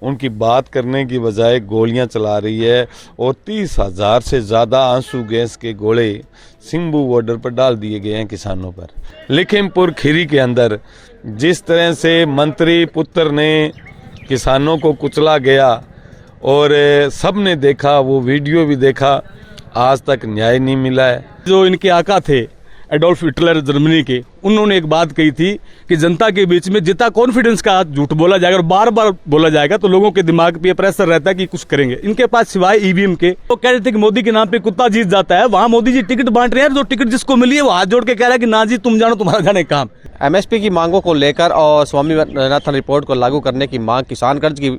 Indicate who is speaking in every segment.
Speaker 1: उनकी बात करने की बजाय गोलियां चला रही है और 30,000 से ज़्यादा आंसू गैस के गोले सिंबू बॉर्डर पर डाल दिए गए हैं किसानों पर। लखीमपुर खीरी के अंदर जिस तरह से मंत्री पुत्र ने किसानों को कुचला गया और सब ने देखा, वो वीडियो भी देखा, आज तक न्याय नहीं मिला है।
Speaker 2: जो इनके आका थे एडोल्फ हिटलर जर्मनी के, उन्होंने एक बात कही थी कि जनता के बीच में जितना कॉन्फिडेंस का झूठ बोला जाएगा और बार बार बोला जाएगा तो लोगों के दिमाग पे प्रेशर रहता है कि कुछ करेंगे। इनके पास सिवाय ईवीएम के तो कह रहे थे कि मोदी के नाम पे कुत्ता जीत जाता है। वहां मोदी जी टिकट बांट रहे हैं, जो टिकट जिसको मिली है वो हाथ जोड़ के कह रहा है कि ना जी तुम जानो, तुम्हारा जाने काम।
Speaker 3: एमएसपी की मांगों को लेकर और स्वामीनाथन रिपोर्ट को लागू करने की मांग, किसान कर्ज की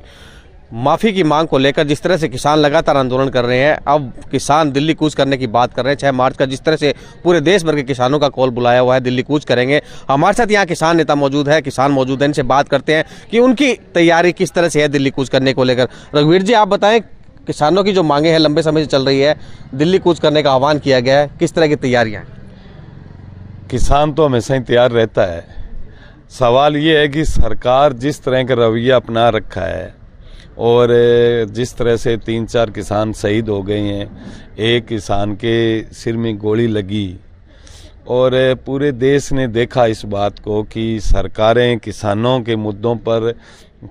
Speaker 3: माफी की मांग को लेकर जिस तरह से किसान लगातार आंदोलन कर रहे हैं, अब किसान दिल्ली कूच करने की बात कर रहे हैं। 6 मार्च का जिस तरह से पूरे देश भर के किसानों का कॉल बुलाया हुआ है, दिल्ली कूच करेंगे। हमारे साथ यहाँ किसान नेता मौजूद है, किसान मौजूद है, इनसे बात करते हैं कि उनकी तैयारी किस तरह से है दिल्ली कूच करने को लेकर। रघुवीर जी, आप बताएं, किसानों की जो मांगे हैं लंबे समय से चल रही है, दिल्ली कूच करने का आह्वान किया गया है, किस तरह की तैयारियां हैं?
Speaker 1: किसान तो हमेशा ही तैयार रहता है। सवाल ये है कि सरकार जिस तरह का रवैया अपना रखा है और जिस तरह से 3-4 किसान शहीद हो गए हैं, एक किसान के सिर में गोली लगी और पूरे देश ने देखा इस बात को कि सरकारें किसानों के मुद्दों पर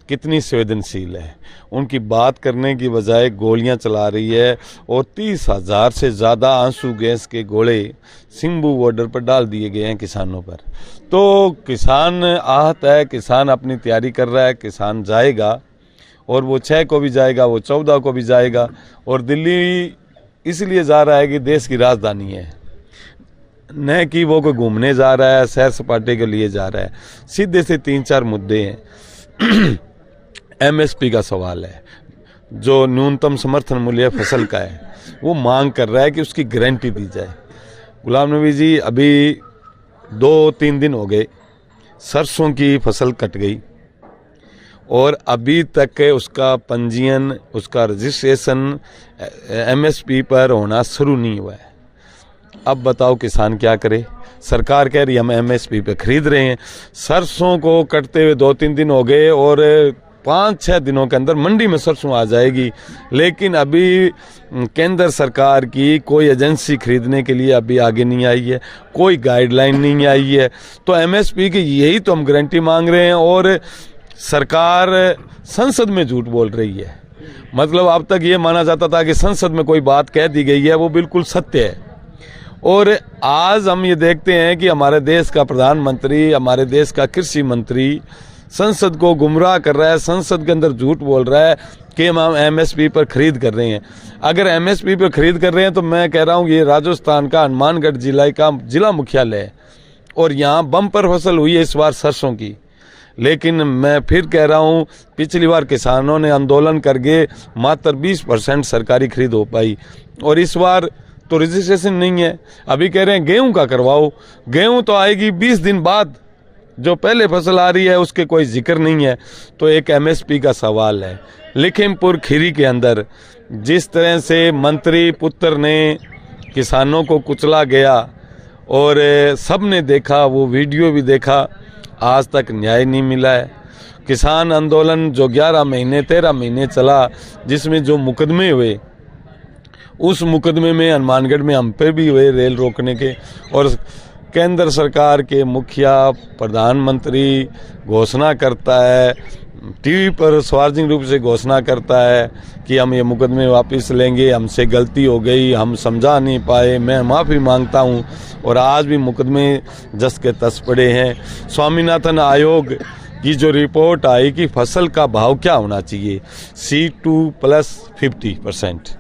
Speaker 1: कितनी संवेदनशील है। उनकी बात करने की बजाय गोलियां चला रही है और 30,000 से ज़्यादा आंसू गैस के गोले सिंबू बॉर्डर पर डाल दिए गए हैं किसानों पर। तो किसान आहत है, किसान अपनी तैयारी कर रहा है, किसान जाएगा और वो 6 को भी जाएगा, वो 14 को भी जाएगा। और दिल्ली इसलिए जा रहा है कि देश की राजधानी है, न कि वो कोई घूमने जा रहा है, सैर सपाटे के लिए जा रहा है। सीधे से 3-4 मुद्दे हैं। एमएसपी का सवाल है, जो न्यूनतम समर्थन मूल्य फसल का है, वो मांग कर रहा है कि उसकी गारंटी दी जाए। गुलाम नबी जी, अभी 2-3 दिन हो गए, सरसों की फसल कट गई और अभी तक उसका पंजीयन, उसका रजिस्ट्रेशन एमएसपी पर होना शुरू नहीं हुआ है। अब बताओ किसान क्या करे? सरकार कह रही है हम एमएसपी पे खरीद रहे हैं। सरसों को कटते हुए 2-3 दिन हो गए और 5-6 दिनों के अंदर मंडी में सरसों आ जाएगी, लेकिन अभी केंद्र सरकार की कोई एजेंसी खरीदने के लिए अभी आगे नहीं आई है, कोई गाइडलाइन नहीं आई है। तो एमएसपी की यही तो हम गारंटी मांग रहे हैं और सरकार संसद में झूठ बोल रही है। मतलब अब तक ये माना जाता था कि संसद में कोई बात कह दी गई है वो बिल्कुल सत्य है। और आज हम ये देखते हैं कि हमारे देश का प्रधानमंत्री, हमारे देश का कृषि मंत्री संसद को गुमराह कर रहा है, संसद के अंदर झूठ बोल रहा है कि हम एमएसपी पर खरीद कर रहे हैं। अगर एमएसपी पर खरीद कर रहे हैं तो मैं कह रहा हूँ ये राजस्थान का हनुमानगढ़ जिला का जिला मुख्यालय है और यहाँ बम्पर फसल हुई है इस बार सरसों की। लेकिन मैं फिर कह रहा हूँ, पिछली बार किसानों ने आंदोलन करके मात्र 20% सरकारी खरीद हो पाई और इस बार तो रजिस्ट्रेशन नहीं है। अभी कह रहे हैं गेहूं का करवाओ, गेहूं तो आएगी 20 दिन बाद, जो पहले फसल आ रही है उसके कोई जिक्र नहीं है। तो एक एमएसपी का सवाल है। लखीमपुर खीरी के अंदर जिस तरह से मंत्री पुत्र ने किसानों को कुचला गया और सब ने देखा, वो वीडियो भी देखा, आज तक न्याय नहीं मिला है। किसान आंदोलन जो 11 महीने 13 महीने चला, जिसमें जो मुकदमे हुए, उस मुकदमे में हनुमानगढ़ में हम पे भी हुए रेल रोकने के, और केंद्र सरकार के मुखिया प्रधानमंत्री घोषणा करता है, टीवी पर सार्वजनिक रूप से घोषणा करता है कि हम ये मुकदमे वापस लेंगे, हमसे गलती हो गई, हम समझा नहीं पाए, मैं माफ़ी मांगता हूँ। और आज भी मुकदमे जस के तस पड़े हैं। स्वामीनाथन आयोग की जो रिपोर्ट आई कि फसल का भाव क्या होना चाहिए, C2 + 50%,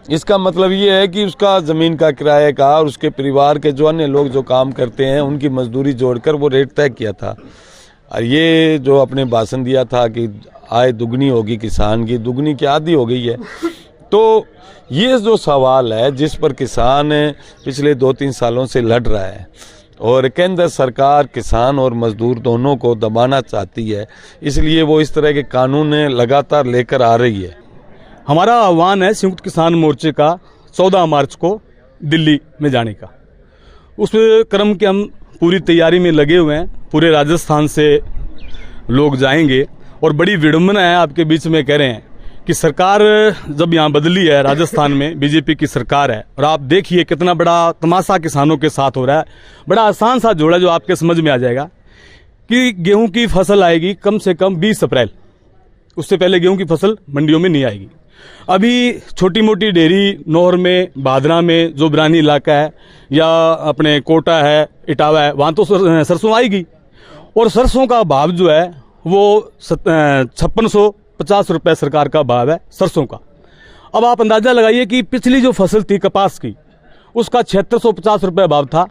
Speaker 1: इसका मतलब ये है कि उसका ज़मीन का किराए का और उसके परिवार के जो अन्य लोग जो काम करते हैं उनकी मजदूरी जोड़कर वो रेट तय किया था। और ये जो अपने भाषण दिया था कि आय दुगनी होगी किसान की, दुगनी की आधी हो गई है। तो ये जो सवाल है जिस पर किसान पिछले 2-3 सालों से लड़ रहा है और केंद्र सरकार किसान और मजदूर दोनों को दबाना चाहती है, इसलिए वो इस तरह के कानून लगातार लेकर आ रही है।
Speaker 2: हमारा आह्वान है संयुक्त किसान मोर्चे का 14 मार्च को दिल्ली में जाने का। उस क्रम के हम पूरी तैयारी में लगे हुए हैं। पूरे राजस्थान से लोग जाएंगे और बड़ी विडंबना है आपके बीच में कह रहे हैं कि सरकार जब यहाँ बदली है, राजस्थान में बीजेपी की सरकार है, और आप देखिए कितना बड़ा तमाशा किसानों के साथ हो रहा है। बड़ा आसान सा जोड़ा जो आपके समझ में आ जाएगा कि गेहूं की फसल आएगी कम से कम 20 अप्रैल, उससे पहले गेहूं की फसल मंडियों में नहीं आएगी। अभी छोटी मोटी डेयरी नौहर में, भादरा में जो बिरानी इलाका है या अपने कोटा है, इटावा है, वहाँ तो सरसों आएगी, और सरसों का भाव जो है वो 5650 रुपये सरकार का भाव है सरसों का। अब आप अंदाजा लगाइए कि पिछली जो फसल थी कपास की, उसका 7650 रुपये भाव था,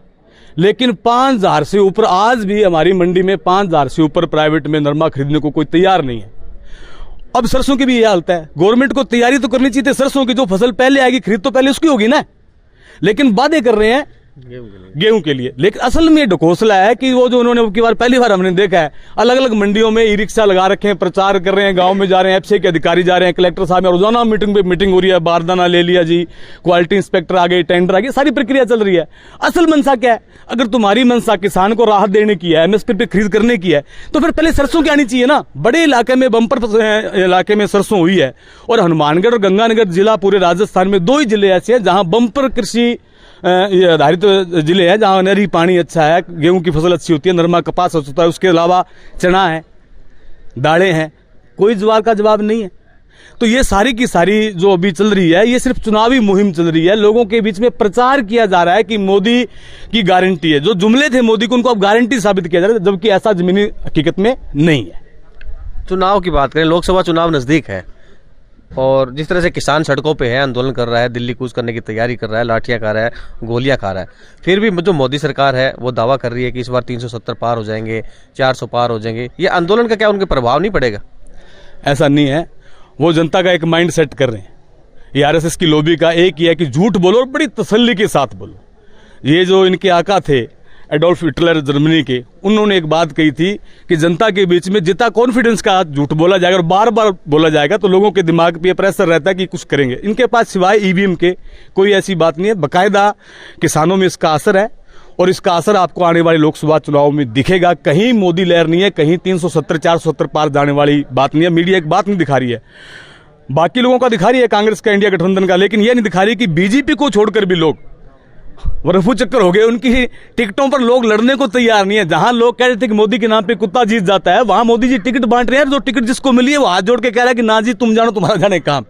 Speaker 2: लेकिन 5000 से ऊपर आज भी हमारी मंडी में 5000 से ऊपर प्राइवेट में नरमा खरीदने को कोई तैयार नहीं है। अब सरसों की भी यह हालत है। गवर्नमेंट को तैयारी तो करनी चाहिए, सरसों की जो फसल पहले आएगी खरीद तो पहले उसकी होगी ना, लेकिन वादे कर रहे हैं गेहूं के लिए। लेकिन असल में ढकोसला है कि वो जो उन्होंने पहली बार हमने देखा है, अलग अलग मंडियों में ई रिक्शा लगा रखे हैं, प्रचार कर रहे हैं, गांव में जा रहे हैं, एफसीआई के अधिकारी जा रहे हैं, कलेक्टर साहब रोजाना मीटिंग पे मीटिंग हो रही है, बारदाना ले लिया जी, क्वालिटी इंस्पेक्टर आ गए, टेंडर आ गए, सारी प्रक्रिया चल रही है। असल मंशा क्या है? अगर तुम्हारी मंशा किसान को राहत देने की है, एमएसपी पे खरीद करने की है, तो फिर पहले सरसों की आनी चाहिए ना। बड़े इलाके में, बम्पर इलाके में सरसों हुई है, और हनुमानगढ़ और गंगानगर जिला पूरे राजस्थान में 2 ही जिले ऐसे हैं जहां बम्पर कृषि आधारित जिले हैं, जहां नहरी पानी अच्छा है, गेहूं की फसल अच्छी होती है, नरमा कपास होता है, उसके अलावा चना है, दालें हैं, कोई ज्वार का जवाब नहीं है। तो ये सारी की सारी जो अभी चल रही है, ये सिर्फ चुनावी मुहिम चल रही है। लोगों के बीच में प्रचार किया जा रहा है कि मोदी की गारंटी है, जो जुमले थे मोदी को, उनको अब गारंटी साबित किया जा रहा है, जबकि ऐसा जमीनी हकीकत में नहीं है।
Speaker 3: चुनाव की बात करें, लोकसभा चुनाव नजदीक है, और जिस तरह से किसान सड़कों पे है, आंदोलन कर रहा है, दिल्ली कूच करने की तैयारी कर रहा है, लाठियां खा रहा है, गोलियां खा रहा है, फिर भी जो मोदी सरकार है वो दावा कर रही है कि इस बार 370 पार हो जाएंगे, 400 पार हो जाएंगे। ये आंदोलन का क्या उनके प्रभाव नहीं पड़ेगा?
Speaker 2: ऐसा नहीं है, वो जनता का एक माइंड सेट कर रहे हैं। ये आरएसएस की लॉबी का एक ही है कि झूठ बोलो और बड़ी तसल्ली के साथ बोलो। ये जो इनके आका थे एडोल्फ हिटलर जर्मनी के, उन्होंने एक बात कही थी कि जनता के बीच में जितना कॉन्फिडेंस का झूठ बोला जाएगा और बार बार बोला जाएगा तो लोगों के दिमाग पे प्रेशर रहता है कि कुछ करेंगे। इनके पास सिवाय ईवीएम के कोई ऐसी बात नहीं है। बाकायदा किसानों में इसका असर है, और इसका असर आपको आने वाले लोकसभा चुनाव में दिखेगा। कहीं मोदी लहर नहीं है, कहीं 370 470 पार जाने वाली बात नहीं है। मीडिया एक बात नहीं दिखा रही है, बाकी लोगों का दिखा रही है, कांग्रेस का, इंडिया गठबंधन का, लेकिन यह नहीं दिखा रही कि बीजेपी को छोड़कर भी लोग रफू चक्कर हो गए। उनकी टिकटों पर लोग लड़ने को तैयार नहीं है। जहां लोग कह रहे थे कि मोदी के नाम पे कुत्ता जीत जाता है, वहां मोदी जी टिकट बांट रहे हैं। जो टिकट जिसको मिली है वो हाथ जोड़ के कह रहा है कि ना जी तुम जानो, तुम्हारा जाने काम।